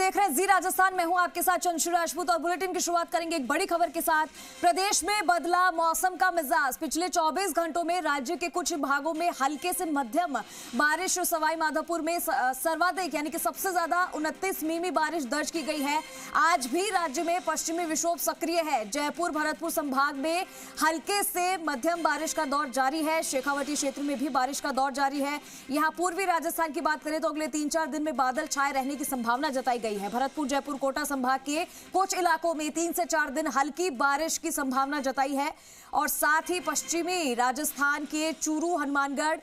देख रहे हैं जी राजस्थान। मैं हूं आपके साथ चंद्रशु राजपूत और बुलेटिन की शुरुआत करेंगे एक बड़ी खबर के साथ। प्रदेश में बदला मौसम का मिजाज। पिछले 24 घंटों में राज्य के कुछ भागों में हल्के से मध्यम बारिश। सवाई माधोपुर में सर्वाधिक यानी कि सबसे ज्यादा 29 मिमी बारिश दर्ज की गई है। आज भी राज्य में पश्चिमी विक्षोभ सक्रिय है। जयपुर भरतपुर संभाग में हल्के से मध्यम बारिश का दौर जारी है। शेखावटी क्षेत्र में भी बारिश का दौर जारी है। यहाँ पूर्वी राजस्थान की बात करें तो अगले 3-4 दिन में बादल छाए रहने की संभावना जताई गई है। भरतपुर जयपुर कोटा संभाग के कुछ इलाकों में 3 से 4 दिन हल्की बारिश की संभावना जताई है और साथ ही पश्चिमी राजस्थान के चूरू हनुमानगढ़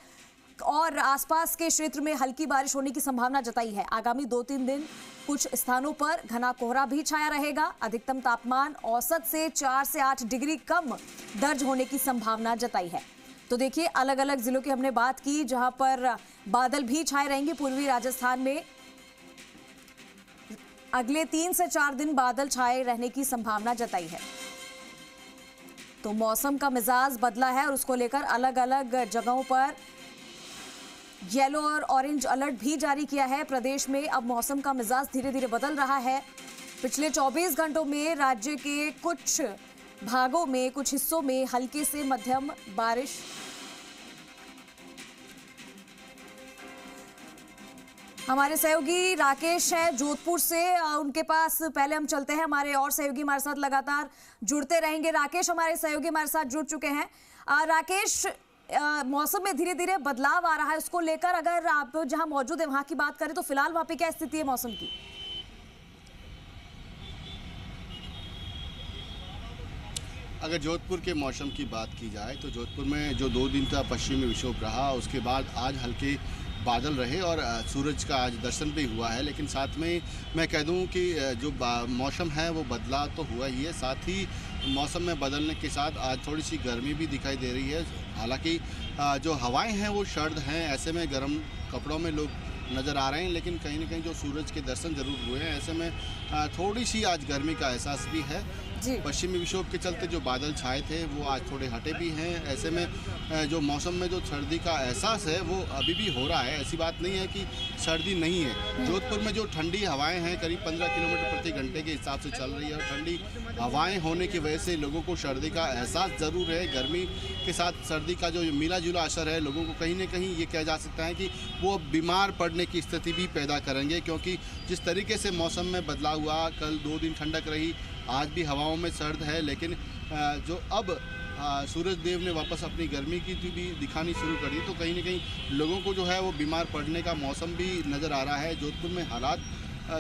और आसपास के क्षेत्र में हल्की बारिश होने की संभावना जताई है। आगामी 2-3 दिन कुछ स्थानों पर घना कोहरा भी छाया रहेगा। अधिकतम तापमान औसत से 4 से 8 डिग्री कम दर्ज होने की संभावना जताई है। तो देखिए, अलग अलग जिलों की हमने बात की जहां पर बादल भी छाए रहेंगे। पूर्वी राजस्थान में अगले 3 से 4 दिन बादल छाए रहने की संभावना जताई है। तो मौसम का मिजाज बदला है और उसको लेकर अलग अलग जगहों पर येलो और ऑरेंज अलर्ट भी जारी किया है। प्रदेश में अब मौसम का मिजाज धीरे धीरे बदल रहा है। पिछले 24 घंटों में राज्य के कुछ भागों में, कुछ हिस्सों में हल्के से मध्यम बारिश। हमारे सहयोगी राकेश हैं जोधपुर से, उनके पास पहले हम चलते हैं। हमारे और सहयोगी हमारे साथ लगातार जुड़ते रहेंगे। राकेश, हमारे सहयोगी हमारे साथ जुड़ चुके हैं। राकेश, मौसम में धीरे धीरे बदलाव आ रहा है, उसको लेकर अगर आप जहां मौजूद है वहां की बात करें तो फिलहाल वहां पे क्या स्थिति है मौसम की? अगर जोधपुर के मौसम की बात की जाए तो जोधपुर में जो 2 दिन का पश्चिमी विक्षोभ रहा, उसके बाद आज हल्के बादल रहे और सूरज का आज दर्शन भी हुआ है। लेकिन साथ में मैं कह दूं कि जो मौसम है वो बदला तो हुआ ही है, साथ ही मौसम में बदलने के साथ आज थोड़ी सी गर्मी भी दिखाई दे रही है। हालांकि जो हवाएं हैं वो सर्द हैं, ऐसे में गर्म कपड़ों में लोग नज़र आ रहे हैं, लेकिन कहीं ना कहीं जो सूरज के दर्शन जरूर हुए हैं। ऐसे में थोड़ी सी आज गर्मी का एहसास भी है। पश्चिमी विक्षोभ के चलते जो बादल छाए थे वो आज थोड़े हटे भी हैं। ऐसे में जो मौसम में जो सर्दी का एहसास है वो अभी भी हो रहा है। ऐसी बात नहीं है कि सर्दी नहीं है। जोधपुर में जो ठंडी हवाएं हैं करीब 15 किलोमीटर प्रति घंटे के हिसाब से चल रही है और ठंडी हवाएं होने की वजह से लोगों को सर्दी का एहसास ज़रूर है। गर्मी के साथ सर्दी का जो मिला जुला असर है, लोगों को कहीं ना कहीं ये कहा जा सकता है कि वो बीमार पड़ने की स्थिति भी पैदा करेंगे, क्योंकि जिस तरीके से मौसम में बदलाव हुआ, कल 2 दिन ठंडक रही, आज भी हवाओं में सर्द है, लेकिन जो अब सूरज देव ने वापस अपनी गर्मी की भी दिखानी शुरू कर दी, तो कहीं ना कहीं लोगों को जो है वो बीमार पड़ने का मौसम भी नज़र आ रहा है। जोधपुर में हालात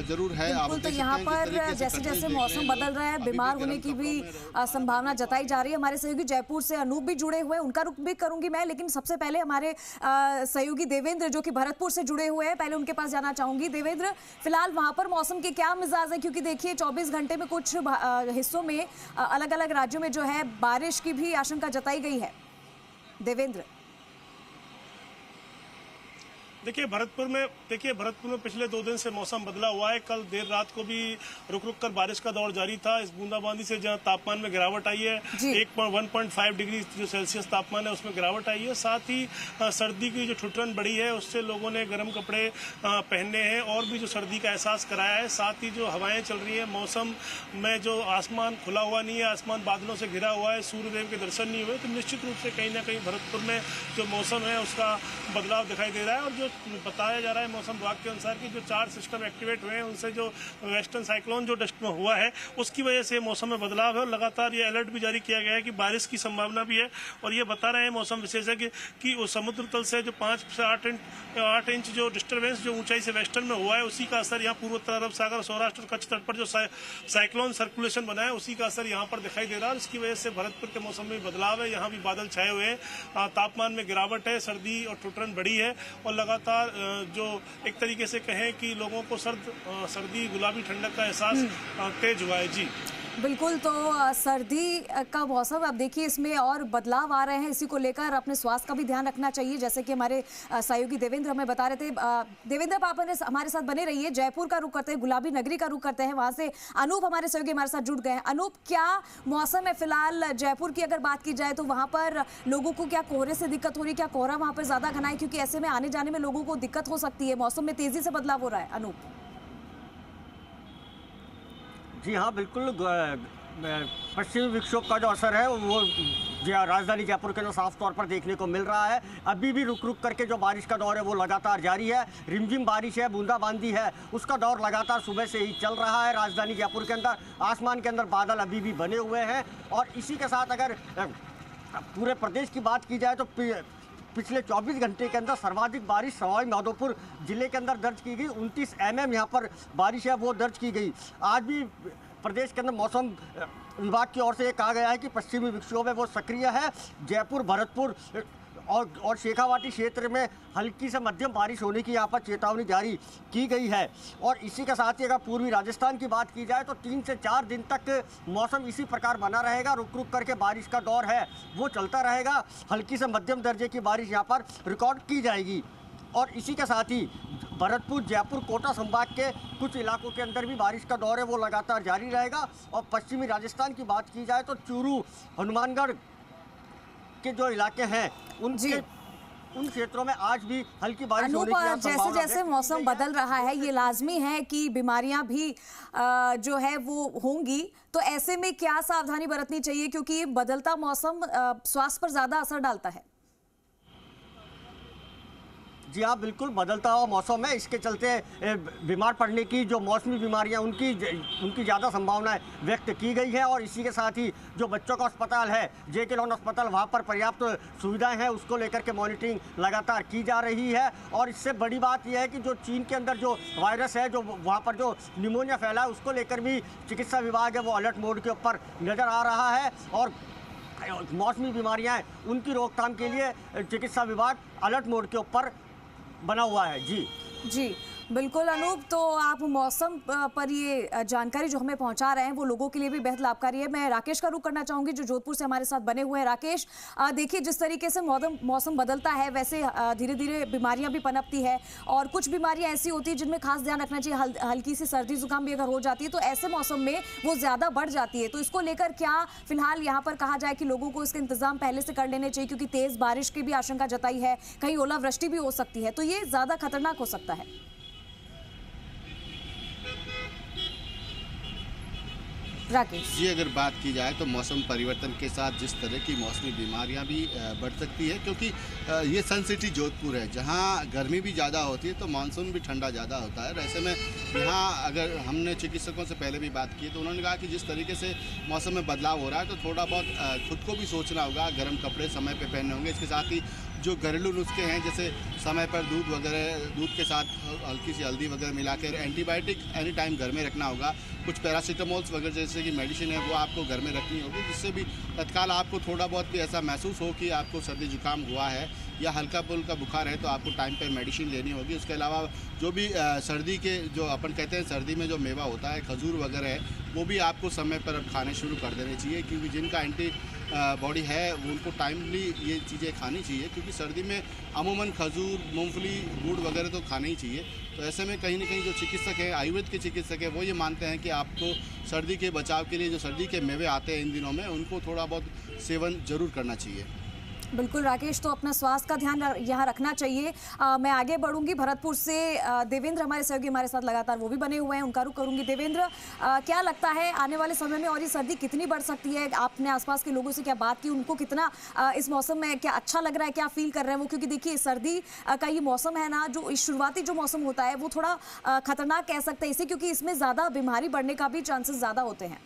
जरूर है। बिल्कुल, तो यहाँ पर जैसे जैसे मौसम बदल रहा है बीमार होने की भी संभावना जताई जा रही है। हमारे सहयोगी जयपुर से अनूप भी जुड़े हुए हैं, उनका रुख भी करूंगी मैं, लेकिन सबसे पहले हमारे सहयोगी देवेंद्र जो कि भरतपुर से जुड़े हुए हैं, पहले उनके पास जाना चाहूंगी। देवेंद्र, फिलहाल वहां पर मौसम के क्या मिजाज है? क्योंकि देखिए 24 घंटे में कुछ हिस्सों में अलग अलग राज्यों में जो है बारिश की भी आशंका जताई गई है। देवेंद्र, देखिए भरतपुर में पिछले 2 दिन से मौसम बदला हुआ है। कल देर रात को भी रुक रुक कर बारिश का दौर जारी था। इस बूंदाबांदी से जहां तापमान में गिरावट आई है, 1.5 डिग्री जो सेल्सियस तापमान है उसमें गिरावट आई है। साथ ही सर्दी की जो ठुठरन बढ़ी है उससे लोगों ने गर्म कपड़े पहनने हैं और भी जो सर्दी का एहसास कराया है। साथ ही जो हवाएं चल रही है, मौसम में जो आसमान खुला हुआ नहीं है, आसमान बादलों से घिरा हुआ है, सूर्यदेव के दर्शन नहीं हुए, तो निश्चित रूप से कहीं ना कहीं भरतपुर में जो मौसम है उसका बदलाव दिखाई दे रहा है। और जो बताया जा रहा है मौसम विभाग के अनुसार कि जो 4 सिस्टम एक्टिवेट हुए हैं उनसे जो वेस्टर्न साइक्लोन जो डस्ट में हुआ है उसकी वजह से मौसम में बदलाव है और लगातार ये अलर्ट भी जारी किया गया है कि बारिश की संभावना भी है। और ये बता रहे हैं मौसम विशेषज्ञ कि वो समुद्र तल से जो 5 से 8 इंच जो डिस्टर्बेंस जो ऊंचाई से वेस्टर्न में हुआ है उसी का असर यहाँ पूर्वोत्तर अरब सागर, सौराष्ट्र, कच्छ तट पर जो साइक्लोन सर्कुलेशन बना है उसी का असर यहाँ पर दिखाई दे रहा है। इसकी वजह से भरतपुर के मौसम में बदलाव है। यहाँ भी बादल छाए हुए हैं, तापमान में गिरावट है, सर्दी और ठुठरन बढ़ी है और लगातार जो एक तरीके से कहें कि लोगों को सर्दी गुलाबी ठंडक का एहसास तेज हुआ है। जी बिल्कुल, तो सर्दी का मौसम, अब देखिए इसमें और बदलाव आ रहे हैं, इसी को लेकर अपने स्वास्थ्य का भी ध्यान रखना चाहिए, जैसे कि हमारे सहयोगी देवेंद्र हमें बता रहे थे। देवेंद्र, आप हमारे साथ बने रहिए। जयपुर का रुख करते हैं, गुलाबी नगरी का रुख करते हैं, वहां से अनूप हमारे सहयोगी हमारे साथ जुड़ गए हैं। अनूप, क्या मौसम है फिलहाल जयपुर की अगर बात की जाए तो वहां पर लोगों को क्या कोहरे से दिक्कत हो रही है? क्या कोहरा वहां पर ज्यादा घना है? क्योंकि ऐसे में आने जाने में लोगों को दिक्कत हो सकती है, मौसम में तेजी से बदलाव हो रहा है। अनूप, जी हाँ, बिल्कुल। पश्चिमी विक्षोभ का जो असर है वो राजधानी जयपुर के अंदर साफ तौर पर देखने को मिल रहा है। अभी भी रुक रुक करके जो बारिश का दौर है वो लगातार जारी है। रिमझिम बारिश है, बूंदाबांदी है, उसका दौर लगातार सुबह से ही चल रहा है। राजधानी जयपुर के अंदर आसमान के अंदर बादल अभी भी बने हुए हैं और इसी के साथ अगर पूरे प्रदेश की बात की जाए तो पिछले 24 घंटे के अंदर सर्वाधिक बारिश सवाई माधोपुर जिले के अंदर दर्ज की गई। 29 mm यहाँ पर बारिश है वो दर्ज की गई। आज भी प्रदेश के अंदर मौसम विभाग की ओर से ये कहा गया है कि पश्चिमी विक्षोभ है वो सक्रिय है। जयपुर, भरतपुर और शेखावाटी क्षेत्र में हल्की से मध्यम बारिश होने की यहाँ पर चेतावनी जारी की गई है। और इसी के साथ ही अगर पूर्वी राजस्थान की बात की जाए तो 3 से 4 दिन तक मौसम इसी प्रकार बना रहेगा। रुक रुक करके बारिश का दौर है वो चलता रहेगा। हल्की से मध्यम दर्जे की बारिश यहाँ पर रिकॉर्ड की जाएगी। और इसी के साथ ही भरतपुर, जयपुर, कोटा संभाग के कुछ इलाकों के अंदर भी बारिश का दौर है वो लगातार जारी रहेगा। और पश्चिमी राजस्थान की बात की जाए तो चूरू, हनुमानगढ़ के जो इलाके हैं उन क्षेत्रों में आज भी हल्की बारिश होने की जैसे जैसे मौसम बदल रहा है ये लाजमी है कि बीमारियां भी जो है वो होंगी, तो ऐसे में क्या सावधानी बरतनी चाहिए, क्योंकि बदलता मौसम स्वास्थ्य पर ज्यादा असर डालता है? जी हाँ, बिल्कुल। बदलता हुआ मौसम है, इसके चलते बीमार पड़ने की जो मौसमी बीमारियां उनकी ज़्यादा संभावनाएं व्यक्त की गई है। और इसी के साथ ही जो बच्चों का अस्पताल है JK लॉन अस्पताल, वहाँ पर पर्याप्त सुविधाएं हैं, उसको लेकर के मॉनिटरिंग लगातार की जा रही है। और इससे बड़ी बात यह है कि जो चीन के अंदर जो वायरस है, जो वहाँ पर जो निमोनिया फैला है, उसको लेकर भी चिकित्सा विभाग है वो अलर्ट मोड के ऊपर नज़र आ रहा है। और मौसमी बीमारियाँ उनकी रोकथाम के लिए चिकित्सा विभाग अलर्ट मोड के ऊपर बना हुआ है। जी बिल्कुल अनूप, तो आप मौसम पर ये जानकारी जो हमें पहुंचा रहे हैं वो लोगों के लिए भी बेहद लाभकारी है। मैं राकेश का रुख करना चाहूंगी जो जोधपुर से हमारे साथ बने हुए हैं। राकेश, देखिए जिस तरीके से मौसम बदलता है वैसे धीरे धीरे बीमारियां भी पनपती है और कुछ बीमारियां ऐसी होती है जिनमें खास ध्यान रखना चाहिए। हल्की सी सर्दी जुकाम भी अगर हो जाती है तो ऐसे मौसम में वो ज्यादा बढ़ जाती है। तो इसको लेकर क्या फिलहाल यहाँ पर कहा जाए कि लोगों को इसका इंतजाम पहले से कर लेने चाहिए, क्योंकि तेज बारिश की भी आशंका जताई है, कहीं ओलावृष्टि भी हो सकती है, तो ये ज्यादा खतरनाक हो सकता है? राकेश जी, अगर बात की जाए तो मौसम परिवर्तन के साथ जिस तरह की मौसमी बीमारियां भी बढ़ सकती है, क्योंकि ये सन सिटी जोधपुर है जहां गर्मी भी ज़्यादा होती है तो मानसून भी ठंडा ज़्यादा होता है। ऐसे में यहाँ अगर हमने चिकित्सकों से पहले भी बात की तो उन्होंने कहा कि जिस तरीके से मौसम में बदलाव हो रहा है तो थोड़ा बहुत खुद को भी सोचना होगा, गर्म कपड़े समय पर पहनने होंगे। इसके साथ ही जो घरेलू नुस्खे हैं जैसे समय पर दूध के साथ हल्की सी हल्दी वगैरह मिलाकर एंटीबायोटिक एनी टाइम घर में रखना होगा। कुछ पैरासीटामोल्स वगैरह जैसे कि मेडिसिन है वो आपको घर में रखनी होगी, जिससे भी तत्काल आपको थोड़ा बहुत भी ऐसा महसूस हो कि आपको सर्दी जुकाम हुआ है या हल्का फुल्का बुखार है तो आपको टाइम पे मेडिसिन लेनी होगी। उसके अलावा जो भी सर्दी के जो अपन कहते हैं सर्दी में जो मेवा होता है, खजूर वगैरह है, वो भी आपको समय पर अब खाने शुरू कर देने चाहिए, क्योंकि जिनका एंटी बॉडी है उनको टाइमली ये चीज़ें खानी चाहिए, क्योंकि सर्दी में अमूमन खजूर, मूंगफली, गुड़ वगैरह तो खाना ही चाहिए। तो ऐसे में कहीं ना कहीं जो चिकित्सक है, आयुर्वेद के चिकित्सक है, वो ये मानते हैं कि आपको सर्दी के बचाव के लिए जो सर्दी के मेवे आते हैं इन दिनों में उनको थोड़ा बहुत सेवन जरूर करना चाहिए। बिल्कुल राकेश, तो अपना स्वास्थ्य का ध्यान यहाँ रखना चाहिए। मैं आगे बढ़ूंगी, भरतपुर से देवेंद्र हमारे सहयोगी हमारे साथ लगातार वो भी बने हुए हैं, उनका रुख करूंगी। देवेंद्र, क्या लगता है आने वाले समय में और ये सर्दी कितनी बढ़ सकती है? आपने आसपास के लोगों से क्या बात की, उनको कितना इस मौसम में क्या अच्छा लग रहा है, क्या फील कर रहे हैं वो? क्योंकि देखिए सर्दी का ये मौसम है ना, जो शुरुआती जो मौसम होता है वो थोड़ा खतरनाक कह सकते हैं इसे, क्योंकि इसमें ज्यादा बीमारी बढ़ने का भी चांसेस ज्यादा होते हैं।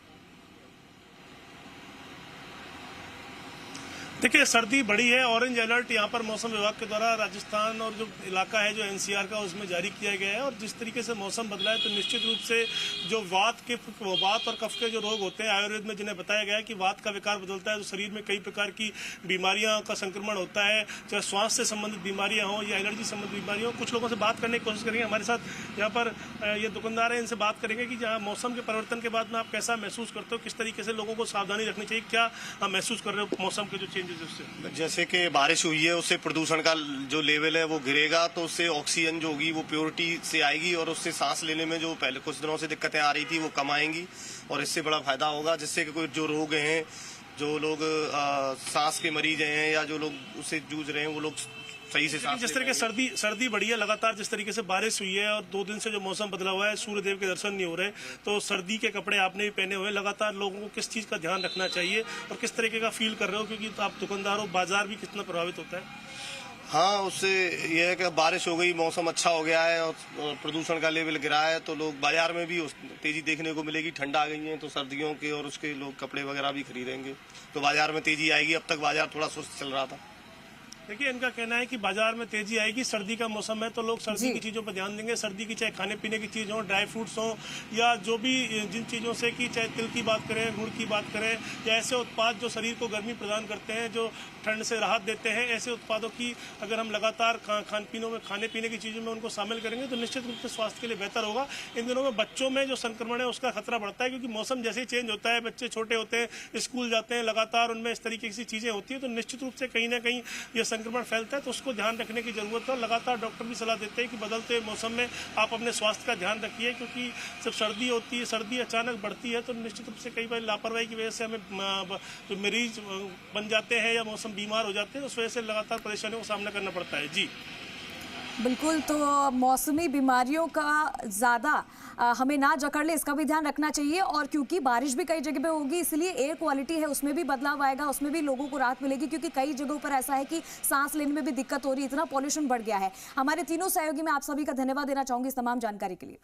देखिए सर्दी बड़ी है, ऑरेंज अलर्ट यहाँ पर मौसम विभाग के द्वारा राजस्थान और जो इलाका है जो NCR का उसमें जारी किया गया है। और जिस तरीके से मौसम बदला है तो निश्चित रूप से जो वात और कफ के जो रोग होते हैं आयुर्वेद में जिन्हें बताया गया है कि वात का विकार बदलता है तो शरीर में कई प्रकार की बीमारियां का संक्रमण होता है, चाहे श्वास से संबंधित बीमारियां हों या एलर्जी संबंधित बीमारियां हों। कुछ लोगों से बात करने की कोशिश करेंगे, हमारे साथ यहाँ पर ये दुकानदार है, इनसे बात करेंगे कि जहाँ मौसम के परिवर्तन के बाद में आप कैसा महसूस करते हो, किस तरीके से लोगों को सावधानी रखनी चाहिए, क्या आप महसूस कर रहे हो मौसम के जो चेंजेस उससे? जैसे कि बारिश हुई है उससे प्रदूषण का जो लेवल है वो गिरेगा, तो उससे ऑक्सीजन जो होगी वो प्योरिटी से आएगी और उससे सांस लेने में जो पहले कुछ दिनों से दिक्कतें आ रही थी वो कम आएंगी और इससे बड़ा फायदा होगा। जिससे कि कोई जो रोग हैं, जो लोग सांस के मरीज हैं या जो लोग उससे जूझ रहे हैं वो लोग सही से सांस जिस तरीके सर्दी बढ़ी है लगातार, जिस तरीके से बारिश हुई है और 2 दिन से जो मौसम बदला हुआ है, सूर्यदेव के दर्शन नहीं हो रहे, तो सर्दी के कपड़े आपने भी पहने हुए, लगातार लोगों को किस चीज का ध्यान रखना चाहिए और किस तरीके का फील कर रहे हो, क्योंकि आप दुकानदार हो, बाजार भी कितना प्रभावित होता है? हाँ, उससे यह है कि बारिश हो गई, मौसम अच्छा हो गया है और प्रदूषण का लेवल गिरा है, तो लोग बाजार में भी तेजी देखने को मिलेगी। ठंड आ गई है तो सर्दियों के और उसके लोग कपड़े वगैरह भी खरीदेंगे, तो बाजार में तेजी आएगी। अब तक बाजार थोड़ा सुस्त चल रहा था। देखिए, इनका कहना है कि बाजार में तेजी आएगी, सर्दी का मौसम है तो लोग सर्दी की चीज़ों पर ध्यान देंगे। सर्दी की चाहे खाने पीने की चीज़ हो, ड्राई फ्रूट्स हो, या जो भी जिन चीज़ों से कि चाहे तिल की बात करें, गुड़ की बात करें, या ऐसे उत्पाद जो शरीर को गर्मी प्रदान करते हैं, जो ठंड से राहत देते हैं, ऐसे उत्पादों की अगर हम लगातार खाने पीने की चीज़ों में उनको शामिल करेंगे तो निश्चित रूप से स्वास्थ्य के लिए बेहतर होगा। इन दिनों में बच्चों में जो संक्रमण है उसका खतरा बढ़ता है, क्योंकि मौसम जैसे ही चेंज होता है, बच्चे छोटे होते हैं, स्कूल जाते हैं, लगातार उनमें इस तरीके की चीज़ें होती है, तो निश्चित रूप से कहीं ना कहीं ये संक्रमण फैलता है, तो उसको ध्यान रखने की जरूरत है। लगातार डॉक्टर भी सलाह देते हैं कि बदलते मौसम में आप अपने स्वास्थ्य का ध्यान रखिए, क्योंकि जब सर्दी होती है, सर्दी अचानक बढ़ती है, तो निश्चित रूप से कई बार लापरवाही की वजह से हमें जो मरीज बन जाते हैं या मौसम बीमार हो जाते हैं, उस वजह से लगातार परेशानियों का सामना करना पड़ता है। जी बिल्कुल, तो मौसमी बीमारियों का ज़्यादा हमें ना जकड़ ले, इसका भी ध्यान रखना चाहिए। और क्योंकि बारिश भी कई जगह पे होगी, इसलिए एयर क्वालिटी है उसमें भी बदलाव आएगा, उसमें भी लोगों को राहत मिलेगी, क्योंकि कई जगहों पर ऐसा है कि सांस लेने में भी दिक्कत हो रही है, इतना पॉल्यूशन बढ़ गया है। हमारे तीनों सहयोगी मैं आप सभी का धन्यवाद देना चाहूँगी इस तमाम जानकारी के लिए।